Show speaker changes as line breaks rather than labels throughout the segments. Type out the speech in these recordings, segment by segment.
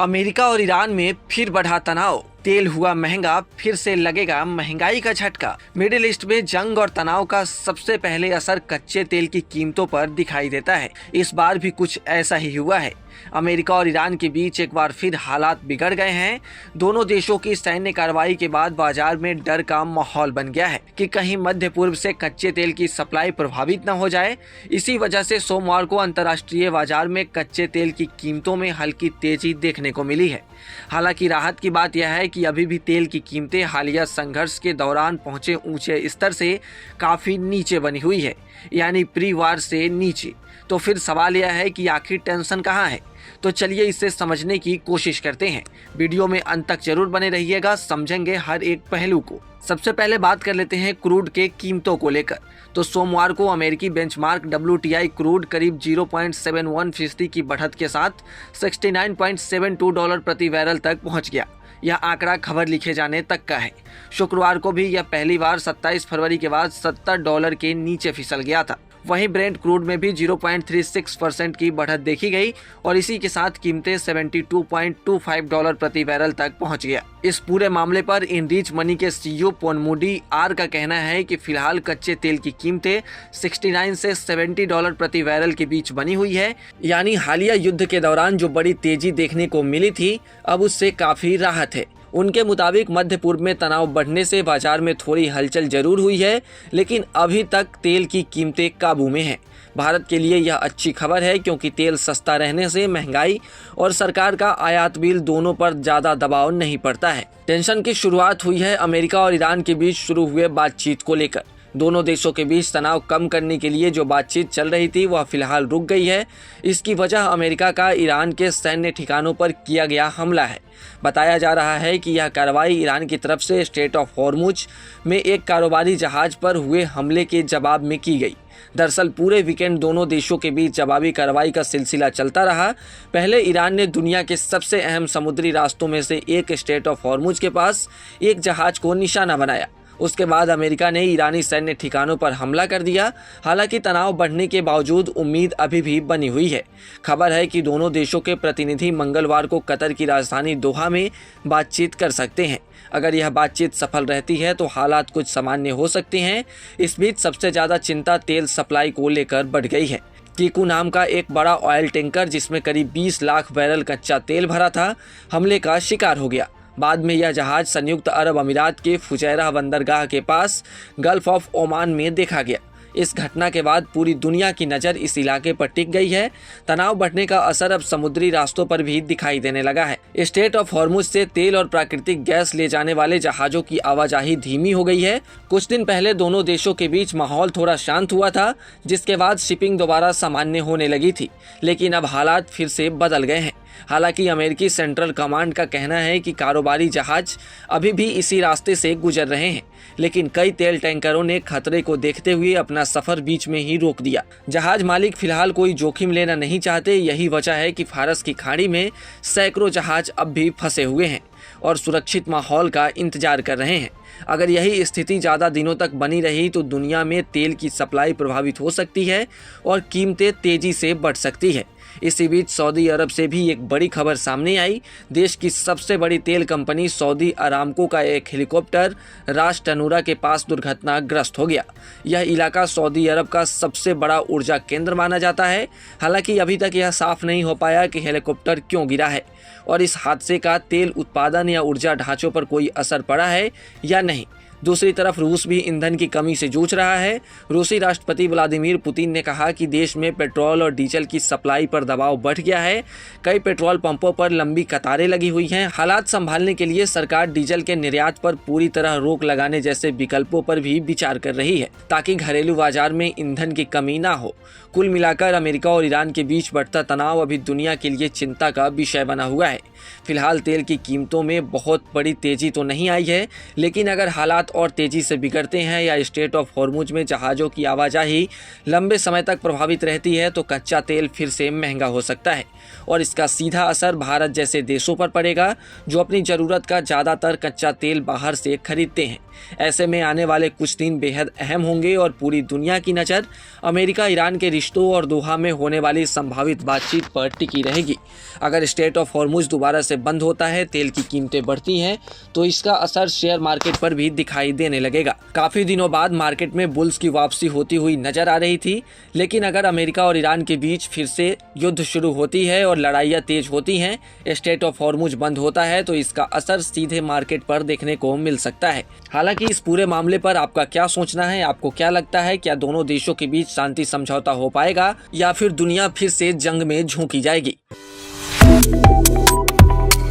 America और Iran में फिर बढ़ा तनाव, तेल हुआ महंगा, फिर से लगेगा महंगाई का झटका। मिडिल ईस्ट में जंग और तनाव का सबसे पहले असर कच्चे तेल की कीमतों पर दिखाई देता है। इस बार भी कुछ ऐसा ही हुआ है। अमेरिका और ईरान के बीच एक बार फिर हालात बिगड़ गए हैं। दोनों देशों की सैन्य कार्रवाई के बाद बाजार में डर का माहौल बन गया है कि कहीं मध्य पूर्व से कच्चे तेल की सप्लाई प्रभावित न हो जाए। इसी वजह से सोमवार को अंतर्राष्ट्रीय बाजार में कच्चे तेल की कीमतों में हल्की तेजी देखने को मिली है। हालांकि राहत की बात यह है कि अभी भी तेल की कीमतें हालिया संघर्ष के दौरान पहुंचे ऊंचे स्तर से काफी नीचे बनी हुई है, यानी प्री वार से नीचे। तो फिर सवाल यह है कि आखिर टेंशन कहां है? तो चलिए इसे समझने की कोशिश करते हैं। वीडियो में अंत तक जरूर बने रहिएगा, समझेंगे हर एक पहलू को। सबसे पहले बात कर लेते हैं क्रूड के कीमतों को लेकर। तो सोमवार को अमेरिकी बेंचमार्क WTI क्रूड करीब 0.71% की बढ़त के साथ $69.72 प्रति बैरल तक पहुंच गया। यह आंकड़ा खबर लिखे जाने तक का है। शुक्रवार को भी यह पहली बार 27 फरवरी के बाद $70 के नीचे फिसल गया था। वहीं ब्रेंट क्रूड में भी 0.36% की बढ़त देखी गई और इसी के साथ कीमतें $72.25 प्रति बैरल तक पहुंच गया। इस पूरे मामले पर इनरीच मनी के CEO पोनमुडी आर का कहना है कि फिलहाल कच्चे तेल की कीमतें 69 से $70 प्रति बैरल के बीच बनी हुई है, यानी हालिया युद्ध के दौरान जो बड़ी तेजी देखने को मिली थी अब उससे काफी राहत है। उनके मुताबिक मध्य पूर्व में तनाव बढ़ने से बाजार में थोड़ी हलचल जरूर हुई है, लेकिन अभी तक तेल की कीमतें काबू में हैं। भारत के लिए यह अच्छी खबर है क्योंकि तेल सस्ता रहने से महंगाई और सरकार का आयात बिल दोनों पर ज्यादा दबाव नहीं पड़ता है। टेंशन की शुरुआत हुई है अमेरिका और ईरान के बीच शुरू हुए बातचीत को लेकर। दोनों देशों के बीच तनाव कम करने के लिए जो बातचीत चल रही थी वह फिलहाल रुक गई है। इसकी वजह अमेरिका का ईरान के सैन्य ठिकानों पर किया गया हमला है। बताया जा रहा है कि यह कार्रवाई ईरान की तरफ से स्ट्रेट ऑफ हॉर्मुज में एक कारोबारी जहाज पर हुए हमले के जवाब में की गई। दरअसल पूरे वीकेंड दोनों देशों के बीच जवाबी कार्रवाई का सिलसिला चलता रहा। पहले ईरान ने दुनिया के सबसे अहम समुद्री रास्तों में से एक स्ट्रेट ऑफ हॉर्मुज के पास एक जहाज को निशाना बनाया। उसके बाद अमेरिका ने ईरानी सैन्य ठिकानों पर हमला कर दिया। हालांकि तनाव बढ़ने के बावजूद उम्मीद अभी भी बनी हुई है। खबर है कि दोनों देशों के प्रतिनिधि मंगलवार को कतर की राजधानी दोहा में बातचीत कर सकते हैं। अगर यह बातचीत सफल रहती है तो हालात कुछ सामान्य हो सकते हैं। इस बीच सबसे ज्यादा चिंता तेल सप्लाई को लेकर बढ़ गई है। कीकू नाम का एक बड़ा ऑयल टैंकर जिसमें करीब 20 लाख बैरल कच्चा तेल भरा था, हमले का शिकार हो गया। बाद में यह जहाज संयुक्त अरब अमीरात के फुजैरह बंदरगाह के पास गल्फ ऑफ ओमान में देखा गया। इस घटना के बाद पूरी दुनिया की नज़र इस इलाके पर टिक गई है। तनाव बढ़ने का असर अब समुद्री रास्तों पर भी दिखाई देने लगा है। स्ट्रेट ऑफ हॉर्मुज से तेल और प्राकृतिक गैस ले जाने वाले जहाज़ों की आवाजाही धीमी हो गई है। कुछ दिन पहले दोनों देशों के बीच माहौल थोड़ा शांत हुआ था, जिसके बाद शिपिंग दोबारा सामान्य होने लगी थी, लेकिन अब हालात फिर से बदल गए हैं। हालांकि अमेरिकी सेंट्रल कमांड का कहना है कि कारोबारी जहाज अभी भी इसी रास्ते से गुजर रहे हैं, लेकिन कई तेल टैंकरों ने खतरे को देखते हुए अपना सफर बीच में ही रोक दिया। जहाज मालिक फिलहाल कोई जोखिम लेना नहीं चाहते। यही वजह है कि फारस की खाड़ी में सैकड़ों जहाज अब भी फंसे हुए हैं और सुरक्षित माहौल का इंतजार कर रहे हैं। अगर यही स्थिति ज़्यादा दिनों तक बनी रही तो दुनिया में तेल की सप्लाई प्रभावित हो सकती है और कीमतें तेजी से बढ़ सकती है। इसी बीच सऊदी अरब से भी एक बड़ी खबर सामने आई। देश की सबसे बड़ी तेल कंपनी सऊदी अरामको का एक हेलीकॉप्टर रास टनूरा के पास दुर्घटनाग्रस्त हो गया। यह इलाका सऊदी अरब का सबसे बड़ा ऊर्जा केंद्र माना जाता है। हालांकि अभी तक यह साफ नहीं हो पाया कि हेलीकॉप्टर क्यों गिरा है और इस हादसे का तेल उत्पादन या ऊर्जा ढांचों पर कोई असर पड़ा है या नहीं। दूसरी तरफ रूस भी ईंधन की कमी से जूझ रहा है। रूसी राष्ट्रपति व्लादिमीर पुतिन ने कहा कि देश में पेट्रोल और डीजल की सप्लाई पर दबाव बढ़ गया है। कई पेट्रोल पंपों पर लंबी कतारें लगी हुई हैं। हालात संभालने के लिए सरकार डीजल के निर्यात पर पूरी तरह रोक लगाने जैसे विकल्पों पर भी विचार कर रही है, ताकि घरेलू बाजार में ईंधन की कमी ना हो। कुल मिलाकर अमेरिका और ईरान के बीच बढ़ता तनाव अभी दुनिया के लिए चिंता का विषय बना हुआ है। फिलहाल तेल की कीमतों में बहुत बड़ी तेजी तो नहीं आई है, लेकिन अगर हालात और तेजी से बिगड़ते हैं या स्ट्रेट ऑफ हॉर्मुज में जहाज़ों की आवाजाही लंबे समय तक प्रभावित रहती है तो कच्चा तेल फिर से महंगा हो सकता है और इसका सीधा असर भारत जैसे देशों पर पड़ेगा, जो अपनी ज़रूरत का ज़्यादातर कच्चा तेल बाहर से खरीदते हैं। ऐसे में आने वाले कुछ दिन बेहद अहम होंगे और पूरी दुनिया की नज़र अमेरिका ईरान के रिश्तों और दोहा में होने वाली संभावित बातचीत पर टिकी रहेगी। अगर स्ट्रेट ऑफ हॉर्मुज दोबारा से बंद होता है, तेल की कीमतें बढ़ती हैं, तो इसका असर शेयर मार्केट पर भी दिखाई देने लगेगा। काफी दिनों बाद मार्केट में बुल्स की वापसी होती हुई नजर आ रही थी, लेकिन अगर अमेरिका और ईरान के बीच फिर से युद्ध शुरू होती है और लड़ाइयाँ तेज होती हैं, स्ट्रेट ऑफ हॉर्मुज बंद होता है, तो इसका असर सीधे मार्केट पर देखने को मिल सकता है। हालांकि इस पूरे मामले पर आपका क्या सोचना है? आपको क्या लगता है, क्या दोनों देशों के बीच शांति समझौता हो पाएगा या फिर दुनिया फिर से जंग में झोंकी जाएगी?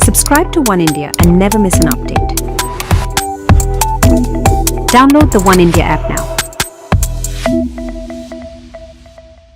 Subscribe to One India and never miss an update. Download the One India app now.